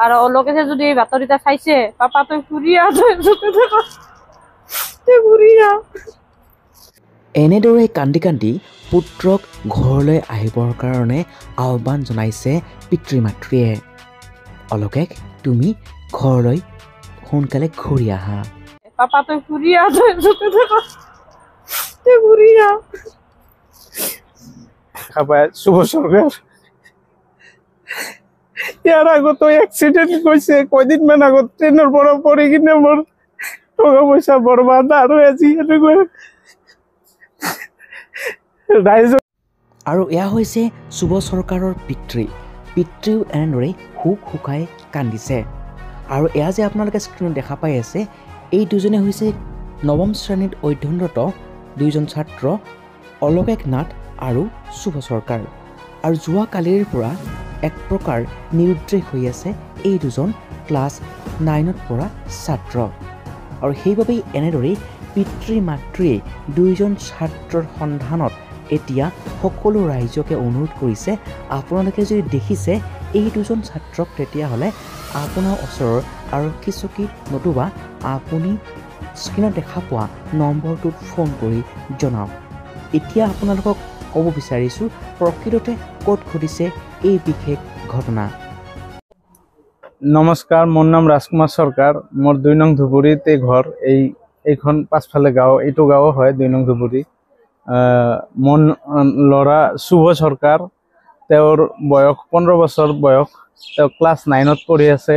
R লোকে যদি বাতৰিটা চাইছে পাপা তুই ঘুৰিয়া তুই ঘুৰিয়া এনেদৰে কান্দি কান্দি পুত্ৰক ঘৰলৈ আহিবৰ কাৰণে আহ্বান জনাইছে পিতৃ মাতৃয়ে। অলকেশ তুমি ঘৰলৈ সোনকালে ঘূৰি আহা। পাপা তুই ঘুরিয়া তুই ঘুরিয়া খাবায় শুভ সরকার ইয়ার আগত অ্যাক্সিডেন্ট কইছে কয়দিন মান আগত ট্রেনের পর পড়ে কিনে মোর টাকা পয়সা বরবাদ আর হয়েছি আৰু এয়া হৈছে শুভ চৰকাৰৰ পিতৃও এনেদৰে হুক হুকাই কান্দিছে। আৰু এয়া যে আপোনালোকে স্ক্ৰীণত দেখা পাই আছে এই দুজনে হৈছে নৱম শ্ৰেণীত অধ্যয়নৰত দুইজন ছাত্ৰ অলকেশ নাথ আৰু শুভ চৰকাৰ। আৰু যোৱাকালিৰ পৰা এক প্ৰকাৰ নিৰুদ্দেশ হৈ আছে এই দুজন ক্লাছ 9ত পঢ়া ছাত্ৰ। আৰু সেইবাবেই এনেদৰেই পিতৃ মাতৃয়ে দুইজন ছাত্ৰৰ সন্ধানত এতিয়া সকলো ৰাইজকে অনুৰোধ কৰিছে আপোনালোকে যদি দেখিছে এই দুজন ছাত্ৰক তেতিয়াহ'লে আপোনাৰ ওচৰৰ আৰক্ষী চকীত নতুবা আপুনি স্ক্ৰীণত দেখা পোৱা নম্বৰটোত ফোন কৰি জনাওক। এতিয়া আপোনালোকক ক'ব বিচাৰিছোঁ প্ৰকৃততে ক'ত ঘটিছে এই বিশেষ ঘটনা। নমস্কাৰ, মোৰ নাম ৰাজকুমাৰ চৰকাৰ। মোৰ 2 নং ধুবুৰীতে ঘৰ। এইখন পাছফালে গাঁও, এইটো গাঁও হয় 2 নং ধুবুৰী। মোৰ ল'ৰা শুভ চৰকাৰ, তেওঁৰ বয়স 15 বছৰ বয়স। তেওঁ ক্লাছ 9ত পঢ়ি আছে,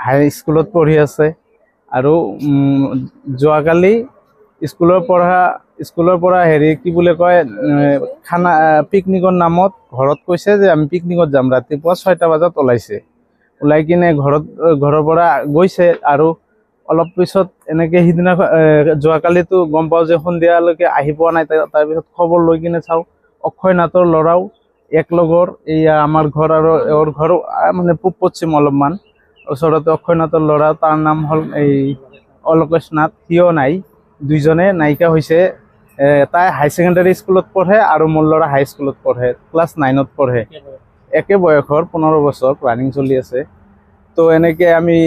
হাই স্কুলত পঢ়ি আছে। আৰু যোৱাকালি স্কুলৰ পৰা হেৰি কি বুলি কয় খানা পিকনিকৰ নামত ঘৰত কৈছে যে আমি পিকনিকত যাম। ৰাতিপুৱা 6টা বজাত ওলাই কিনে ঘৰৰ পৰা গৈছে। আৰু অলপ পিছত এনেকৈ সিদিনা যোৱাকালিতো গম পাওঁ যে সন্ধিয়ালৈকে আহি পোৱা নাই। তাৰপিছত খবৰ লৈ কিনে চাওঁ অক্ষয় নাথৰ ল'ৰাও এক লগৰ এইয়া আমাৰ ঘৰ আৰু এওঁৰ ঘৰ মানে পূব পশ্চিম অলপমান ওচৰতে অক্ষয় নাথৰ ল'ৰা, তাৰ নাম হ'ল এই অলকেশ নাথ, সিও নাই। দুইজনে নায়িকা হৈছে। তাই হাই ছেকেণ্ডাৰী স্কুলত পঢ়ে আৰু মোৰ ল'ৰা হাই স্কুলত পঢ়ে, ক্লাছ 9ত পঢ়ে। একে বয়সৰ 15 বছৰ ৰানিং চলি আছে। তো এনেকৈ আমি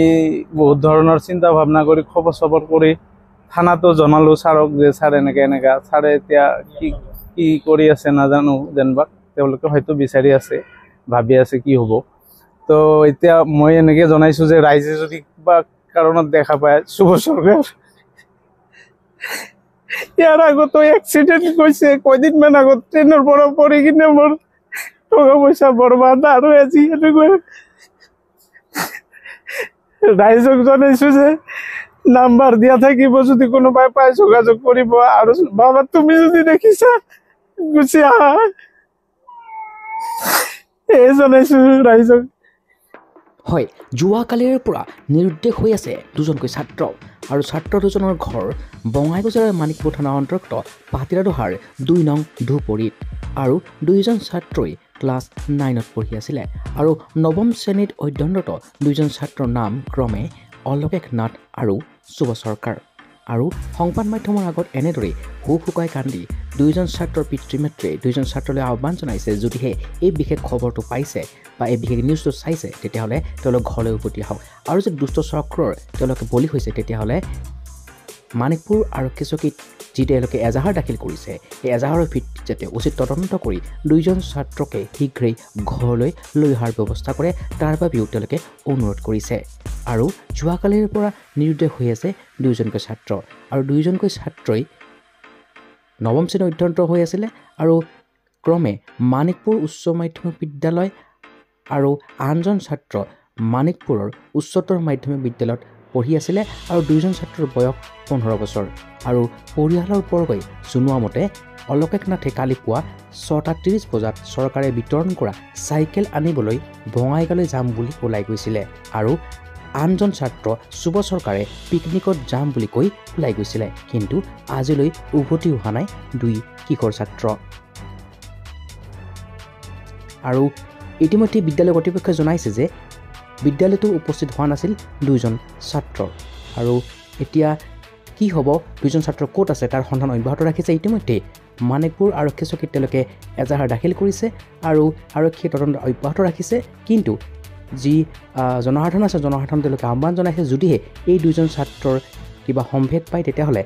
বহুত ধৰণৰ চিন্তা ভাৱনা কৰি খবৰ চবৰ কৰি থানাতো জনালোঁ ছাৰক যে ছাৰ এনেকৈ ছাৰে এতিয়া কি কৰি আছে নাজানো, যেনিবা তেওঁলোকে হয়তো বিচাৰি আছে, ভাবি আছে কি হ'ব। তো এতিয়া মই এনেকৈ জনাইছোঁ যে ৰাইজে যদি কিবা কাৰণত দেখা পায় শুভ চৰকাৰ ইয়াৰ আগত এক্সিডেণ্ট কৈছে কয়দিন মান আগত ট্ৰেইনৰ পৰা পৰি কিনে মোৰ টকা পইচা বৰবাদ আৰু আজি এনেকৈ ৰাইজক জনাইছোঁ যে নাম্বাৰ দিয়া থাকিব, যদি কোনোবাই পাই যোগাযোগ কৰিব। আৰু বাবা তুমি যদি দেখিছা গুচি আহা, এই জনাইছোঁ ৰাইজক। হয়, যোৱাকালিৰ পৰা নিৰুদ্দেশ হৈ আছে দুজনকৈ ছাত্ৰ। আৰু ছাত্ৰ দুজনৰ ঘৰ বঙাইগাঁও মানিকপুৰ থানাৰ অন্তৰ্গত পাতিৰাদহাৰ 2 নং ধুবুৰীত। আৰু দুইজন ছাত্ৰই ক্লাছ 9ত পঢ়ি আছিলে। আৰু নৱম শ্ৰেণীত অধ্যয়নৰত দুইজন ছাত্ৰৰ নাম ক্ৰমে অলকেশ নাথ আৰু শুভ চৰকাৰ। আৰু সংবাদ মাধ্যমৰ আগত এনেদৰেই হুক হুকাই কান্দি দুইজন ছাত্ৰৰ পিতৃ মাতৃয়ে দুইজন ছাত্ৰলৈ আহ্বান জনাইছে, যদিহে এই বিশেষ খবৰটো পাইছে বা এই বিশেষ নিউজটো চাইছে তেতিয়াহ'লে তেওঁলোক ঘৰলৈ উভতি আহক। আৰু যদি দুষ্ট চক্ৰৰ তেওঁলোকে বলি হৈছে তেতিয়াহ'লে মানিকপুৰ আৰক্ষী চকীত যি তেওঁলোকে এজাহাৰ দাখিল কৰিছে সেই এজাহাৰৰ ভিত্তিত যাতে উচিত তদন্ত কৰি দুইজন ছাত্ৰকে শীঘ্ৰেই ঘৰলৈ লৈ অহাৰ ব্যৱস্থা কৰে, তাৰ বাবেও তেওঁলোকে অনুৰোধ কৰিছে। আৰু যোৱাকালিৰ পৰা নিৰুদ্দেশ হৈ আছে দুইজনকৈ ছাত্ৰ। আৰু দুইজনকৈ ছাত্ৰই নৱম শ্ৰেণীত অধ্যয়নৰত হৈ আছিলে। আৰু ক্ৰমে মানিকপুৰ উচ্চ মাধ্যমিক বিদ্যালয় আৰু আনজন ছাত্ৰ মানিকপুৰৰ উচ্চতৰ মাধ্যমিক বিদ্যালয়ত পঢ়ি আছিলে। আৰু দুইজন ছাত্ৰৰ বয়স 15 বছৰ। আৰু পৰিয়ালৰ বৰ্গই জনোৱা মতে অলকেশ নাথে কালি পুৱা 6:30 বজাত চৰকাৰে বিতৰণ কৰা চাইকেল আনিবলৈ বঙাইগাঁৱলৈ যাম বুলি ওলাই গৈছিলে। আৰু আনজন ছাত্ৰ শুভ চৰকাৰে পিকনিকত যাম বুলি কৈ ওলাই গৈছিলে। কিন্তু আজিলৈ উভতি অহা নাই দুই কিশোৰ ছাত্ৰ। আৰু ইতিমধ্যে বিদ্যালয় কৰ্তৃপক্ষই জনাইছে যে বিদ্যালয়তো উপস্থিত হোৱা নাছিল দুইজন ছাত্ৰ। আৰু এতিয়া কি হ'ব, দুইজন ছাত্ৰ ক'ত আছে তাৰ সন্ধান অব্যাহত ৰাখিছে। ইতিমধ্যে মানিকপুৰ আৰক্ষী চকীত তেওঁলোকে এজাহাৰ দাখিল কৰিছে আৰু আৰক্ষীয়ে তদন্ত অব্যাহত ৰাখিছে। কিন্তু যি জনসাধাৰণ আছে জনসাধাৰণ তেওঁলোকে আহ্বান জনাইছে যদিহে এই দুজন ছাত্ৰৰ কিবা সম্ভেদ পায় তেতিয়াহ'লে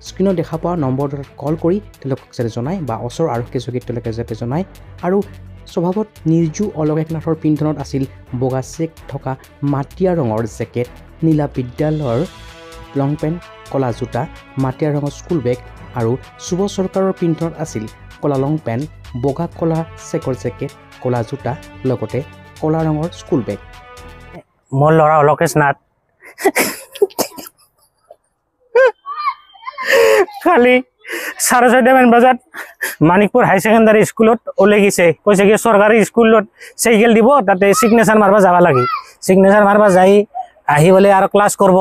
স্ক্ৰীণত দেখা পোৱা নম্বৰটোত কল কৰি তেওঁলোকক যাতে জনায় বা ওচৰৰ আৰক্ষী চকীত তেওঁলোকে যাতে জনায়। আৰু স্বভাৱত নিৰ্জু অলোকেশ নাথৰ পিন্ধনত আছিল বগা চেক থকা মাটিয়া ৰঙৰ জেকেট, নীলা বিদ্যালয়ৰ লং পেণ্ট, ক'লা জোতা, মাটিয়া ৰঙৰ স্কুল বেগ আৰু শুভ চৰকাৰৰ পিন্ধনত আছিল ক'লা লং পেণ্ট, বগা ক'লা চেকৰ জেকেট, ক'লা জোতা লগতে ক'লা ৰঙৰ স্কুল বেগ। মোৰ ল'ৰা অলোকেশ নাথ কালি 6:30 বজাত মানিকপুৰ হাই ছেকেণ্ডাৰী স্কুলত ওলাই গৈছে। কৈছে কি চৰকাৰী স্কুলত চাইকেল দিব, তাতে চিগনেচাৰ মাৰিব যাব লাগে। চিগনেচাৰ মাৰিব যাই আহি বোলে আৰু ক্লাছ কৰিব।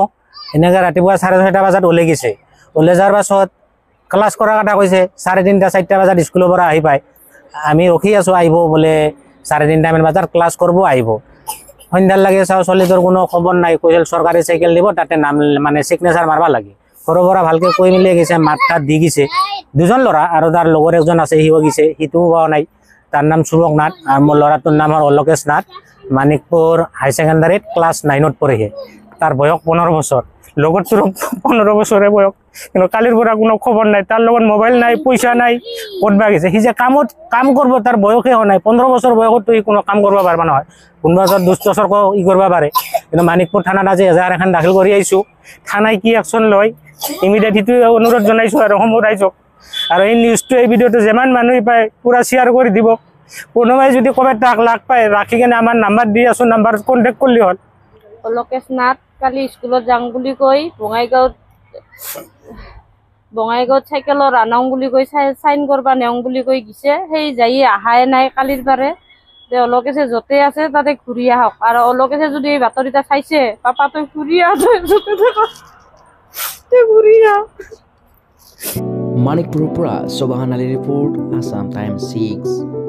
এনেকৈ ৰাতিপুৱা 6:30 বজাত ওলাই গৈছে। ওলাই যোৱাৰ পাছত ক্লাছ কৰাৰ কথা কৈছে 3:30 4টা বজাত স্কুলৰ পৰা আহি পায়। আমি ৰখি আছোঁ, আহিব বোলে 3:30 বজাত ক্লাছ কৰিব আহিব। সন্ধ্যাৰ লাগে চাওঁ ছোৱালীটোৰ কোনো খবৰ নাই। কৈছিল চৰকাৰী চাইকেল দিব, তাতে নাম মানে চিগনেচাৰ মাৰিব লাগে। ঘৰৰ পৰা ভালকৈ কৈ মেলি গৈছে, মাত তাত দি গৈছে। দুজন ল'ৰা আৰু তাৰ লগৰ একজন আছে, সিও গৈছে, সিটোও পোৱা নাই। তাৰ নাম সুভক নাথ আৰু মোৰ ল'ৰাটোৰ নাম হ'ল অলোকেশ নাথ। মানিকপুৰ হাই ছেকেণ্ডাৰীত ক্লাছ 9ত পঢ়ে। তাৰ বয়স 15 বছৰ। লগৰটোৰ 15 বছৰে বয়স, কিন্তু কালিৰ পৰা কোনো খবৰ নাই। তাৰ লগত মোবাইল নাই, পইচা নাই, ক'তবা গৈছে। সি যে কাম কৰিব তাৰ বয়সে হোৱা নাই। 15 বছৰ বয়সতো সি কোনো কাম কৰিব পাৰিব নহয়। কোনোবা য'ত দুষ্ট চৰ্ক ই কৰিব পাৰে। কিন্তু মানিকপুৰ থানাত আজি এজাহাৰ এখন দাখিল কৰি আহিছোঁ। থানাই কি একশ্যন লয় ইমিডিয়েট সিটোৱে অনুৰোধ জনাইছোঁ আৰু সমূহ ৰাইজক। আৰু এই নিউজটো, এই ভিডিঅ'টো যিমান মানুহে পায় পূৰা শ্বেয়াৰ কৰি দিব। কোনোবাই যদি ক'ৰবাত তাক লাগ পায় ৰাখি কিনে আমাৰ নাম্বাৰ দি আছোঁ, নাম্বাৰত কণ্টেক্ট কৰিলে হ'ল। অলোকেশ নাথ কালি স্কুলত যাওঁ বুলি কৈ বঙাইগাঁৱত চাইকেলত আনাওঁ বুলি কৈ চাইন কৰিব নিওঁ বুলি কৈ গৈছে। সেই যাই অহাই নাই কালিৰ পাৰে। অলোকেশে য'তে আছে তাতে ঘূৰি আহক। আৰু অলোকেশে যদি এই বাতৰিটা চাইছে, পাপা তই ঘূৰি আহ, তই ঘূৰি আহ। মানিকপুৰৰ পৰা চবাহান আলী ৰিপৰ্ট, আছাম টাইমছ 6।